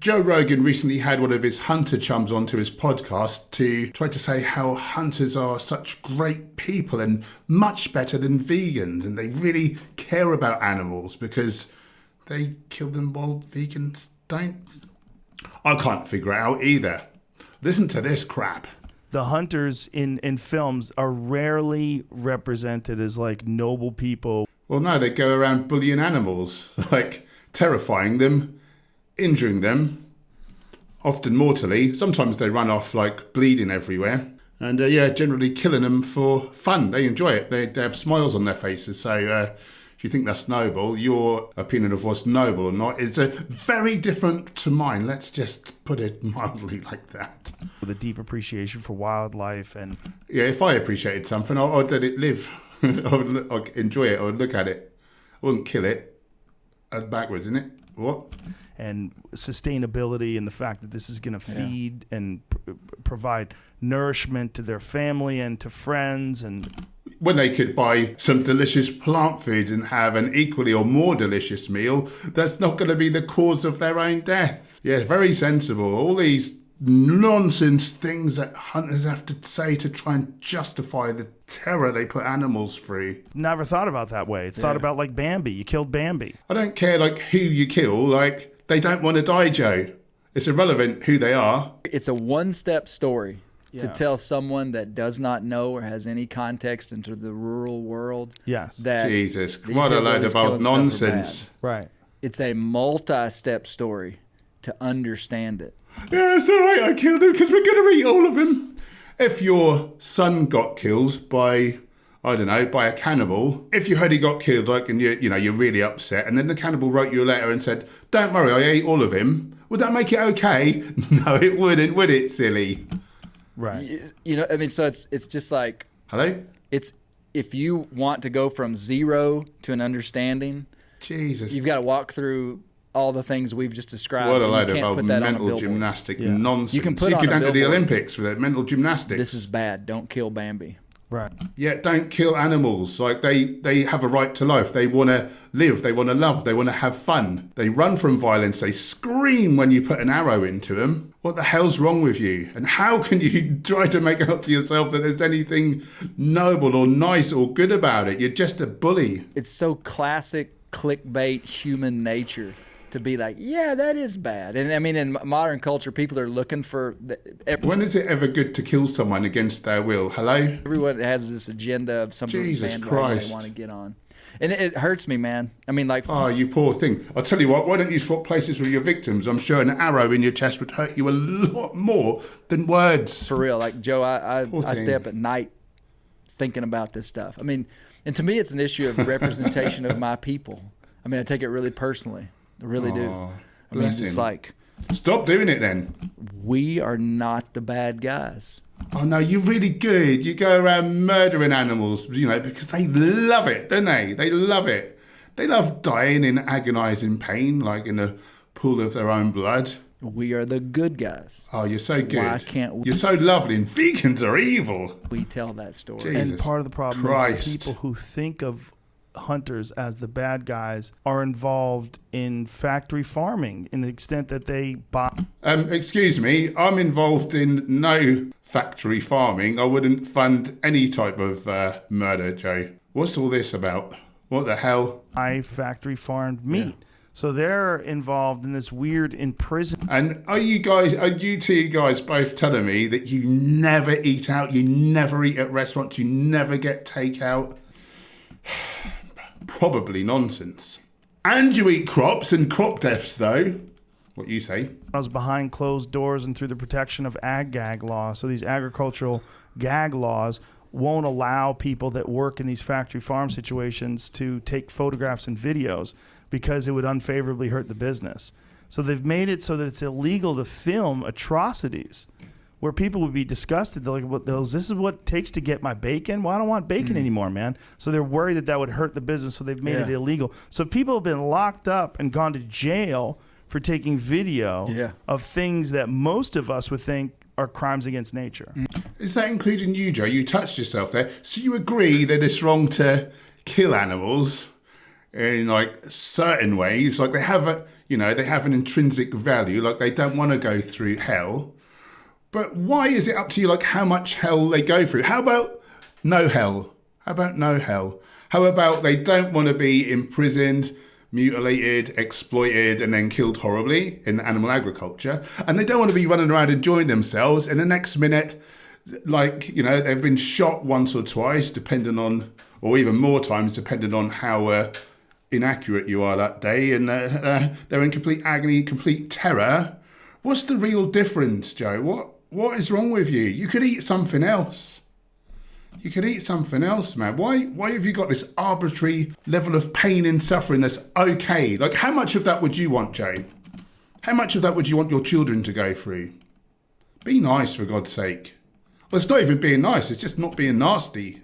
Joe Rogan recently had one of his hunter chums onto his podcast to try to say how hunters are such great people and much better than vegans, and they really care about animals because they kill them while vegans don't. I can't figure it out either. Listen to this crap. The hunters in films are rarely represented as like noble people. Well, no, they go around bullying animals, like terrifying them, injuring them, often mortally. Sometimes they run off like bleeding everywhere. And generally killing them for fun. They enjoy it. They have smiles on their faces. So if you think that's noble, your opinion of what's noble or not is very different to mine. Let's just put it mildly like that. With a deep appreciation for wildlife. And yeah, if I appreciated something, I'd let it live. I'd enjoy it. I would look at it. I wouldn't kill it. That's backwards, isn't it? What? And sustainability and the fact that this is going to feed and provide nourishment to their family and to friends. And when they could buy some delicious plant foods and have an equally or more delicious meal, that's not going to be the cause of their own death. Yeah, very sensible. All these nonsense things that hunters have to say to try and justify the terror they put animals through. Never thought about that way. It's thought about like Bambi. You killed Bambi. I don't care like who you kill. Like, they don't want to die, Joe. It's irrelevant who they are. It's a one-step story to tell someone that does not know or has any context into the rural world. Yes. That Jesus, what a load of old nonsense. Right. It's a multi-step story to understand it. Yeah, it's all right, I killed him because we're going to eat all of him. If your son got killed by, I don't know, by a cannibal, if you heard he got killed, like, and you're really upset, and then the cannibal wrote you a letter and said, don't worry, I ate all of him, would that make it okay? No, it wouldn't, would it, silly? Right. So it's just like... Hello? It's if you want to go from zero to an understanding, Jesus, you've got to walk through all the things we've just described. What a load of old mental gymnastic nonsense. You can enter the Olympics with that mental gymnastics. This is bad. Don't kill Bambi. Right. Yeah, don't kill animals. Like they have a right to life. They want to live. They want to love. They want to have fun. They run from violence. They scream when you put an arrow into them. What the hell's wrong with you? And how can you try to make out to yourself that there's anything noble or nice or good about it? You're just a bully. It's so classic clickbait human nature to be like, yeah, that is bad. And I mean, in modern culture, people are looking for... When is it ever good to kill someone against their will? Hello? Everyone has this agenda of some Jesus bandwagon Christ. they want to get on. And it hurts me, man. I mean, like... Oh, you poor thing. I'll tell you what, why don't you swap places with your victims? I'm sure an arrow in your chest would hurt you a lot more than words. For real. Like, Joe, I stay up at night thinking about this stuff. I mean, and to me, it's an issue of representation of my people. I mean, I take it really personally. I really do. I mean, it's just like... Stop doing it then. We are not the bad guys. Oh, no, you're really good. You go around murdering animals, because they love it, don't they? They love it. They love dying in agonizing pain, like in a pool of their own blood. We are the good guys. Oh, you're so good. Why can't we? You're so lovely, and vegans are evil. We tell that story. Jesus and part of the problem Christ. is the people who think of hunters as the bad guys are involved in factory farming in the extent that they buy. Excuse me, I'm involved in no factory farming. I wouldn't fund any type of murder, Joe. What's all this about? What the hell? Factory farmed meat. Yeah. So they're involved in this weird imprisonment. And are you two guys both telling me that you never eat out, you never eat at restaurants, you never get takeout? Probably nonsense. And you eat crops and crop deaths, though. What you say? I was behind closed doors and through the protection of ag-gag laws. So these agricultural gag laws won't allow people that work in these factory farm situations to take photographs and videos because it would unfavorably hurt the business. So they've made it so that it's illegal to film atrocities where people would be disgusted. They're like, well, this is what it takes to get my bacon? Well, I don't want bacon anymore, man. So they're worried that would hurt the business, so they've made it illegal. So people have been locked up and gone to jail for taking video of things that most of us would think are crimes against nature. Is that including you, Joe? You touched yourself there. So you agree that it's wrong to kill animals in like certain ways? Like they have You know, they have an intrinsic value, like they don't want to go through hell. But why is it up to you, like, how much hell they go through? How about no hell? How about no hell? How about they don't want to be imprisoned, mutilated, exploited, and then killed horribly in animal agriculture? And they don't want to be running around enjoying themselves, and the next minute, like, you know, they've been shot once or twice, depending on, or even more times, depending on how inaccurate you are that day, and they're in complete agony, complete terror. What's the real difference, Joe? What is wrong with you? You could eat something else. You could eat something else, man. Why have you got this arbitrary level of pain and suffering that's okay? Like, how much of that would you want, Joe? How much of that would you want your children to go through? Be nice, for God's sake. Well, it's not even being nice. It's just not being nasty.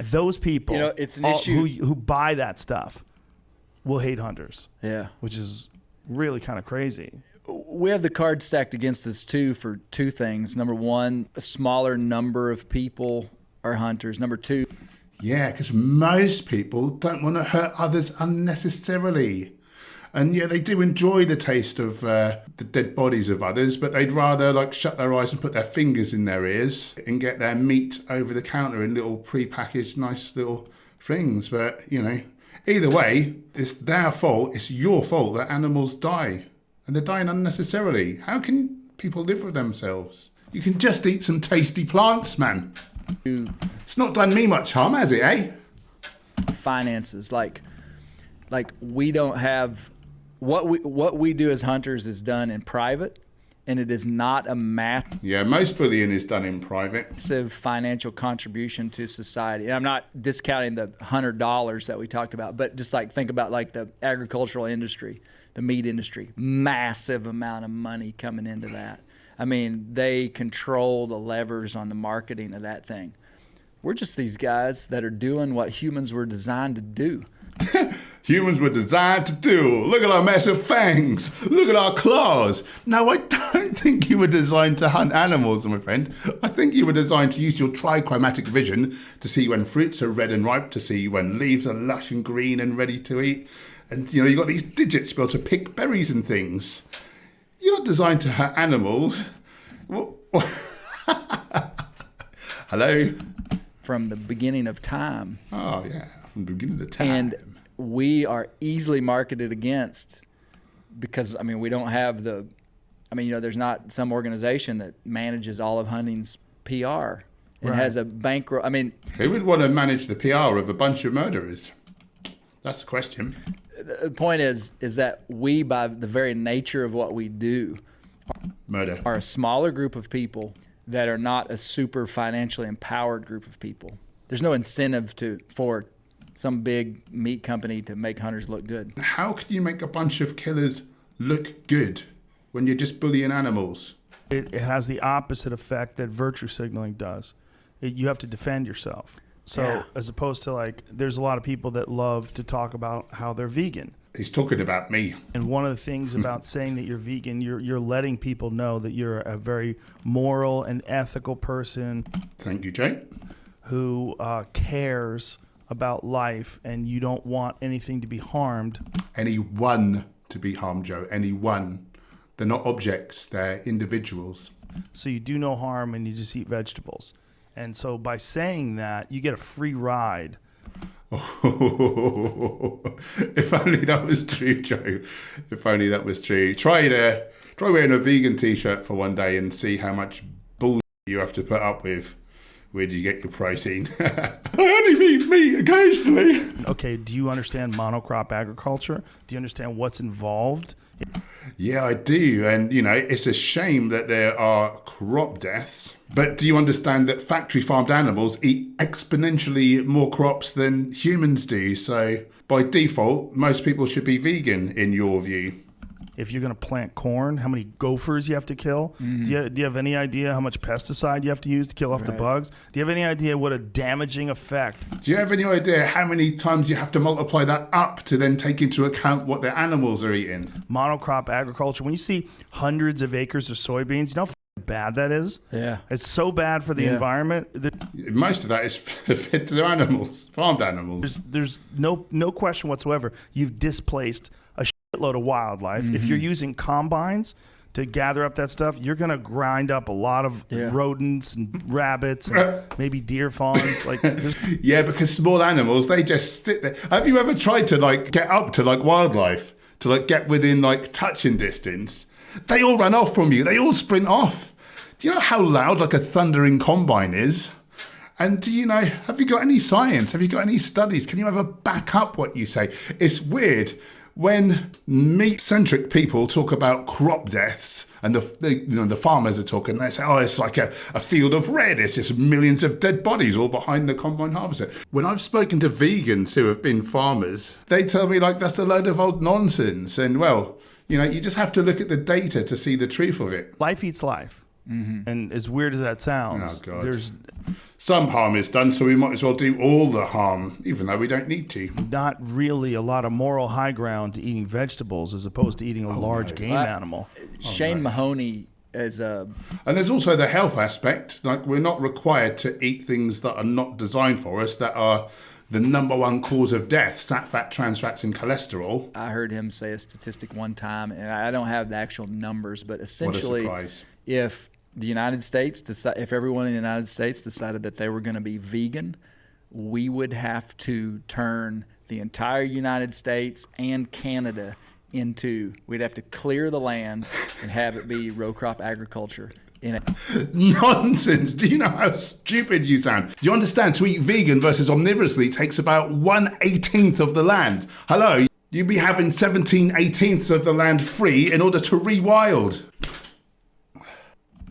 Those people, you know, it's an issue who buy that stuff will hate hunters. Yeah. Which is really kind of crazy. We have the cards stacked against us too for two things. Number one, a smaller number of people are hunters. Number two, yeah, because most people don't want to hurt others unnecessarily. And yeah, they do enjoy the taste of the dead bodies of others, but they'd rather like shut their eyes and put their fingers in their ears and get their meat over the counter in little pre-packaged nice little things. But, you know, either way, it's their fault. It's your fault that animals die. And they're dying unnecessarily. How can people live with themselves? You can just eat some tasty plants, man. It's not done me much harm, has it, eh? Finances, like we don't have what we do as hunters is done in private, and it is not a Yeah, most bullying is done in private. Massive financial contribution to society. And I'm not discounting the $100 that we talked about, but just like think about like the agricultural industry, the meat industry, massive amount of money coming into that. I mean, they control the levers on the marketing of that thing. We're just these guys that are doing what humans were designed to do. Humans were designed to do. Look at our massive fangs. Look at our claws. No, I don't think you were designed to hunt animals, my friend. I think you were designed to use your trichromatic vision to see when fruits are red and ripe, to see when leaves are lush and green and ready to eat. And, you know, you've got these digits to be able to pick berries and things. You're not designed to hurt animals. Hello? From the beginning of time. Oh, yeah, from the beginning of time. And we are easily marketed against because, I mean, we don't have the, I mean, you know, there's not some organization that manages all of hunting's PR and has a bankroll. I mean, who would want to manage the PR of a bunch of murderers? That's the question. The point is that we, by the very nature of what we do, murder, are a smaller group of people that are not a super financially empowered group of people. There's no incentive for some big meat company to make hunters look good. How can you make a bunch of killers look good when you're just bullying animals? It has the opposite effect that virtue signaling does. You have to defend yourself. So as opposed to like, there's a lot of people that love to talk about how they're vegan. He's talking about me. And one of the things about saying that you're vegan, you're letting people know that you're a very moral and ethical person. Thank you, Jay. Who cares about life, and you don't want anything to be harmed. Anyone to be harmed, Joe. Anyone. They're not objects. They're individuals. So you do no harm and you just eat vegetables. And so by saying that, you get a free ride. Oh, if only that was true, Joe. If only that was true. Try wearing a vegan t-shirt for one day and see how much bullshit you have to put up with. Where do you get your protein? I only eat meat occasionally. Okay, do you understand monocrop agriculture? Do you understand what's involved? Yeah, I do. And, you know, it's a shame that there are crop deaths. But do you understand that factory farmed animals eat exponentially more crops than humans do? So by default, most people should be vegan in your view. If you're going to plant corn, how many gophers you have to kill? Do you have any idea how much pesticide you have to use to kill off the bugs? Do you have any idea what a damaging effect? Do you have any idea how many times you have to multiply that up to then take into account what the animals are eating? Monocrop agriculture, when you see hundreds of acres of soybeans, you know how bad that is? Yeah. It's so bad for the environment. Most of that is fed to the animals, farmed animals. There's no question whatsoever. You've displaced a Load of wildlife. If you're using combines to gather up that stuff, you're going to grind up a lot of rodents and rabbits and maybe deer fawns. Like, yeah, because small animals, they just sit there. Have you ever tried to like get up to like wildlife, to like get within like touching distance? They all run off from you. They all sprint off. Do you know how loud like a thundering combine is? And do you know, have you got any science? Have you got any studies? Can you ever back up what you say? It's weird when meat-centric people talk about crop deaths and the farmers are talking, they say, oh, it's like a field of red. It's just millions of dead bodies all behind the combine harvester. When I've spoken to vegans who have been farmers, they tell me like that's a load of old nonsense. And well, you know, you just have to look at the data to see the truth of it. Life eats life. And as weird as that sounds, there's some harm is done, so we might as well do all the harm, even though we don't need to. Not really a lot of moral high ground to eating vegetables as opposed to eating a large game animal. Shane Mahoney is a... And there's also the health aspect. Like, we're not required to eat things that are not designed for us, that are the number one cause of death, sat fat, trans fats, and cholesterol. I heard him say a statistic one time, and I don't have the actual numbers, but essentially, what a surprise. If the United States, if everyone in the United States decided that they were going to be vegan, we would have to turn the entire United States and Canada into, we'd have to clear the land and have it be row crop agriculture. Nonsense. Do you know how stupid you sound? Do you understand? To eat vegan versus omnivorously takes about 1/18 of the land. Hello? You'd be having 17/18 of the land free in order to rewild.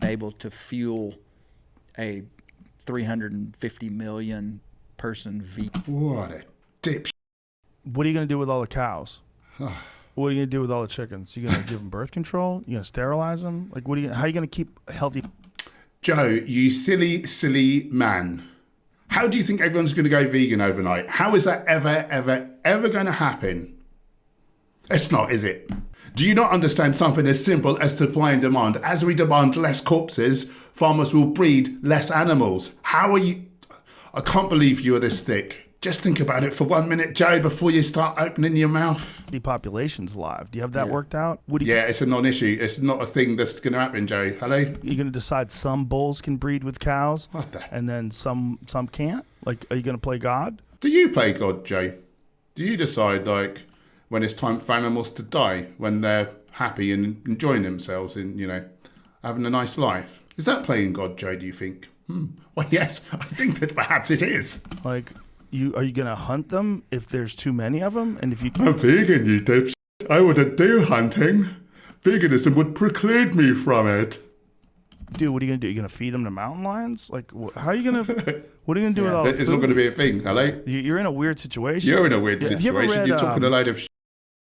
Able to fuel a 350 million person vegan. What a dip. What are you going to do with all the cows? What are you going to do with all the chickens? You going to give them birth control? You going to sterilize them? Like, how are you going to keep healthy? Joe, you silly, silly man. How do you think everyone's going to go vegan overnight? How is that ever going to happen? It's not, is it? Do you not understand something as simple as supply and demand? As we demand less corpses, farmers will breed less animals. How are you? I can't believe you are this thick. Just think about it for 1 minute, Joe, before you start opening your mouth. Depopulation's alive. Do you have that worked out? It's a non-issue. It's not a thing that's going to happen, Joe. Hello? You're going to decide some bulls can breed with cows, what the? And then some can't? Like, are you going to play God? Do you play God, Joe? Do you decide, like, when it's time for animals to die, when they're happy and enjoying themselves and, you know, having a nice life? Is that playing God, Joe, do you think? Well, yes, I think that perhaps it is. Like, are you going to hunt them if there's too many of them? And if you... I'm vegan, you dipshit. I wouldn't do hunting. Veganism would preclude me from it. Dude, what are you going to do? You're going to feed them to mountain lions? Like, how are you going to... What are you going to do with all the It's not going to be a thing, hello? You're in a weird situation. You're in a weird situation. You're talking a load of shit.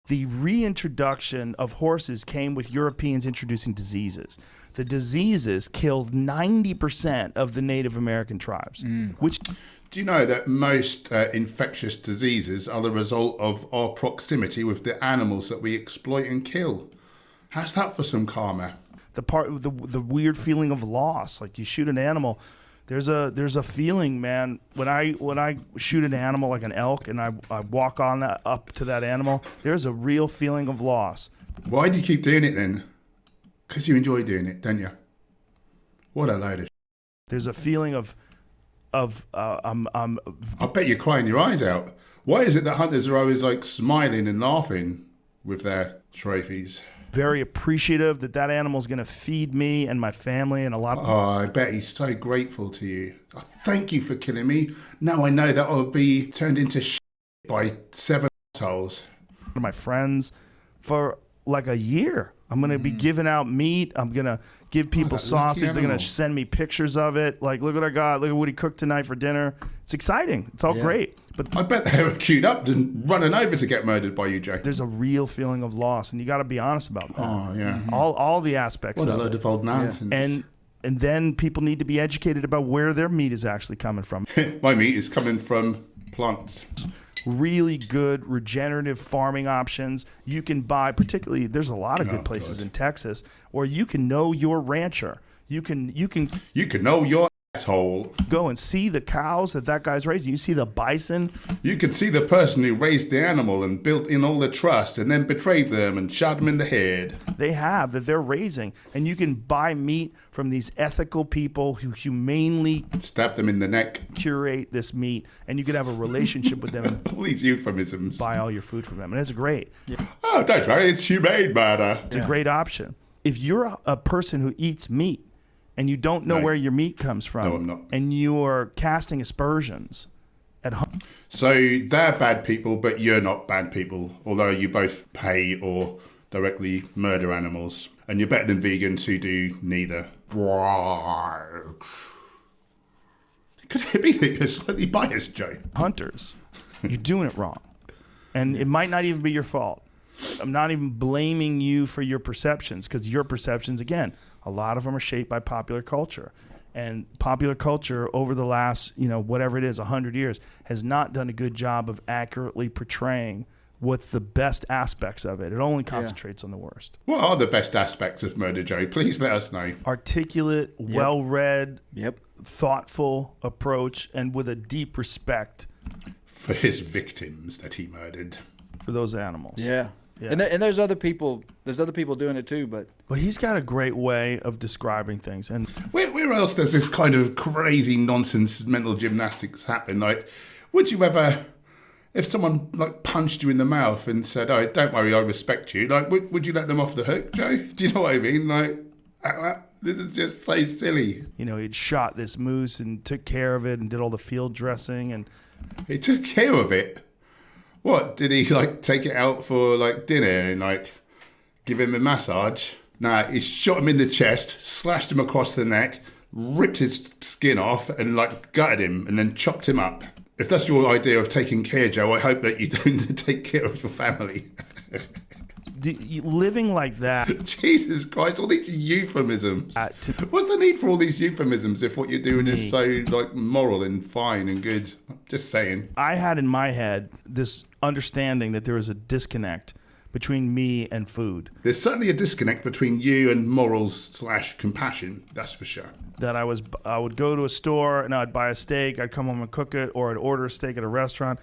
The reintroduction of horses came with Europeans introducing diseases. The diseases killed 90% of the Native American tribes. Which, do you know that most infectious diseases are the result of our proximity with the animals that we exploit and kill? How's that for some karma? The weird feeling of loss, like you shoot an animal. There's a feeling, man. When I shoot an animal like an elk and I walk on that up to that animal, there's a real feeling of loss. Why do you keep doing it then? Because you enjoy doing it, don't you? What a load of. There's a feeling of I bet you're crying your eyes out. Why is it that hunters are always like smiling and laughing with their trophies? Very appreciative that animal's going to feed me and my family and a lot of... Oh, I bet he's so grateful to you. Oh, thank you for killing me. Now I know that I'll be turned into shit by 7 assholes. My friends for like a year. I'm going to be giving out meat. I'm going to give people sausage. They're going to send me pictures of it. Like, look what I got. Look at what he cooked tonight for dinner. It's exciting. It's all great. But I bet they were queued up and running over to get murdered by you, Joe. There's a real feeling of loss, and you got to be honest about that. Oh, yeah. All the aspects what of a load of old nonsense. Yeah. And then people need to be educated about where their meat is actually coming from. My meat is coming from plants. Really good regenerative farming options. You can buy, particularly, there's a lot of good places in Texas where you can know your rancher. You can know your Hole. Go and see the cows that guy's raising. You see the bison. You can see the person who raised the animal and built in all the trust and then betrayed them and shot them in the head. They have that they're raising. And you can buy meat from these ethical people who humanely stab them in the neck, curate this meat, and you can have a relationship with them and all these euphemisms. Buy all your food from them. And it's great. Yeah. Oh, don't worry, it's humane murder. It's a great option. If you're a person who eats meat and you don't know where your meat comes from, no, I'm not. And you are casting aspersions at home. So they're bad people, but you're not bad people, although you both pay or directly murder animals. And you're better than vegans who do neither. Could it be that you're slightly biased, Joe? Hunters, you're doing it wrong. And it might not even be your fault. I'm not even blaming you for your perceptions, because your perceptions, again, a lot of them are shaped by popular culture. And popular culture over the last, whatever it is, 100 years, has not done a good job of accurately portraying what's the best aspects of it. It only concentrates on the worst. What are the best aspects of murder, Joe? Please let us know. Articulate, well-read, thoughtful approach, and with a deep respect for his victims that he murdered. For those animals. Yeah. And there's other people. There's other people doing it too, but he's got a great way of describing things. And where else does this kind of crazy nonsense mental gymnastics happen? Like, would you ever, if someone like punched you in the mouth and said, "Oh, don't worry, I respect you," like, would you let them off the hook, Joe? Do you know what I mean? Like, this is just so silly. He'd shot this moose and took care of it and did all the field dressing, and he took care of it. What, did he take it out for dinner and give him a massage? Nah, he shot him in the chest, slashed him across the neck, ripped his skin off and gutted him and then chopped him up. If that's your idea of taking care, Joe, I hope that you don't take care of your family. Living like that. Jesus Christ, all these euphemisms. What's the need for all these euphemisms if what you're doing is so moral and fine and good? Just saying. I had in my head this understanding that there was a disconnect between me and food. There's certainly a disconnect between you and morals/compassion, that's for sure. That I would go to a store and I'd buy a steak, I'd come home and cook it, or I'd order a steak at a restaurant.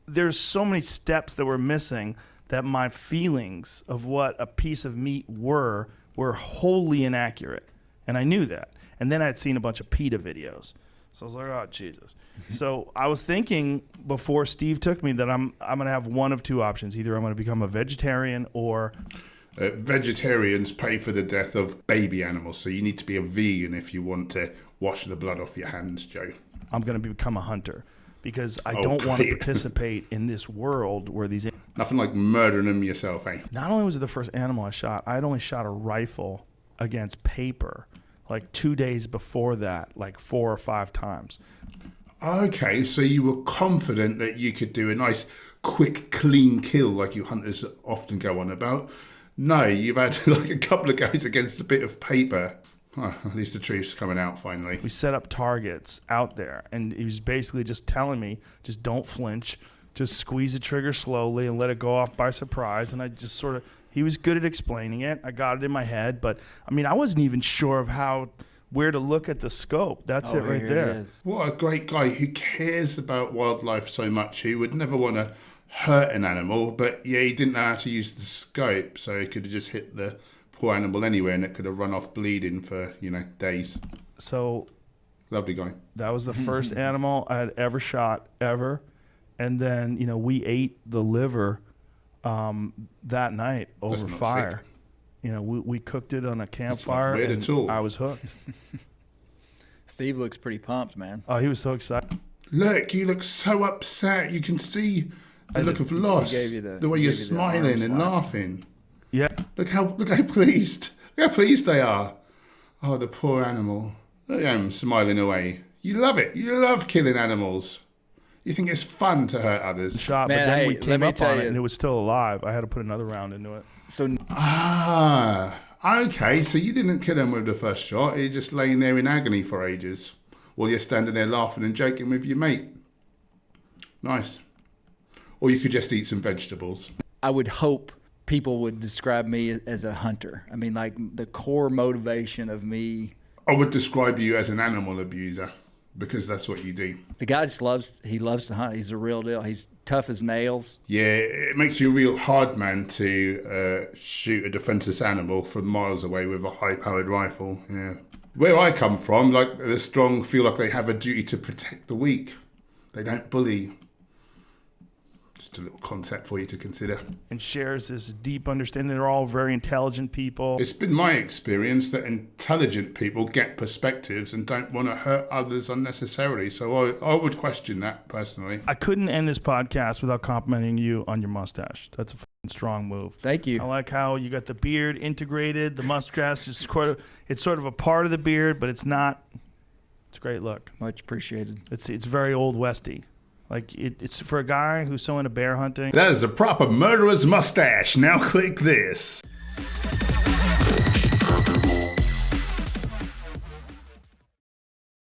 There's so many steps that were missing that my feelings of what a piece of meat were wholly inaccurate. And I knew that. And then I'd seen a bunch of PETA videos. So I was like, oh, Jesus. So I was thinking before Steve took me that I'm going to have one of two options. Either I'm going to become a vegetarian or... vegetarians pay for the death of baby animals. So you need to be a vegan if you want to wash the blood off your hands, Joe. I'm going to become a hunter. Because I don't want to participate in this world where these... Nothing like murdering them yourself, eh? Not only was it the first animal I shot, I had only shot a rifle against paper 2 days before that, 4 or 5 times. Okay, so you were confident that you could do a nice, quick, clean kill like you hunters often go on about. No, you've had a couple of goes against a bit of paper. Oh, at least the truth's coming out finally. We set up targets out there, and he was basically just telling me, just don't flinch, just squeeze the trigger slowly and let it go off by surprise. And I just he was good at explaining it. I got it in my head, but I wasn't even sure of where to look at the scope. That's it right there. What a great guy who cares about wildlife so much. He would never want to hurt an animal, but he didn't know how to use the scope, so he could have just hit the poor animal anywhere and it could have run off bleeding for, days. So lovely guy. That was the first animal I had ever shot ever. And then, we ate the liver that night over fire. Sick. We cooked it on a campfire and I was hooked. Steve looks pretty pumped, man. Oh, he was so excited. Look, you look so upset. You can see the look of loss, the way you're smiling and laughing. Yeah. Look how pleased. Look how pleased they are. Oh, the poor animal. I am smiling away. You love it. You love killing animals. You think it's fun to hurt others. But then we came up on it and it was still alive. I had to put another round into it. Okay. So you didn't kill him with the first shot. He's just laying there in agony for ages while you're standing there laughing and joking with your mate. Nice. Or you could just eat some vegetables. I would hope people would describe me as a hunter. The core motivation of me I would describe you as an animal abuser because that's what you do. The guy just loves to hunt. He's a real deal. He's tough as nails. Yeah, it makes you a real hard man to shoot a defenseless animal from miles away with a high-powered rifle. Yeah. Where I come from, like the strong feel like they have a duty to protect the weak. They don't bully. Just a little concept for you to consider. And shares this deep understanding. They're all very intelligent people. It's been my experience that intelligent people get perspectives and don't want to hurt others unnecessarily. So I would question that personally. I couldn't end this podcast without complimenting you on your mustache. That's a strong move. Thank you. I like how you got the beard integrated. The mustache is it's sort of a part of the beard, but it's not. It's a great look. Much appreciated. It's very old westy. Like it's for a guy who's so into bear hunting. That is a proper murderer's mustache. Now click this.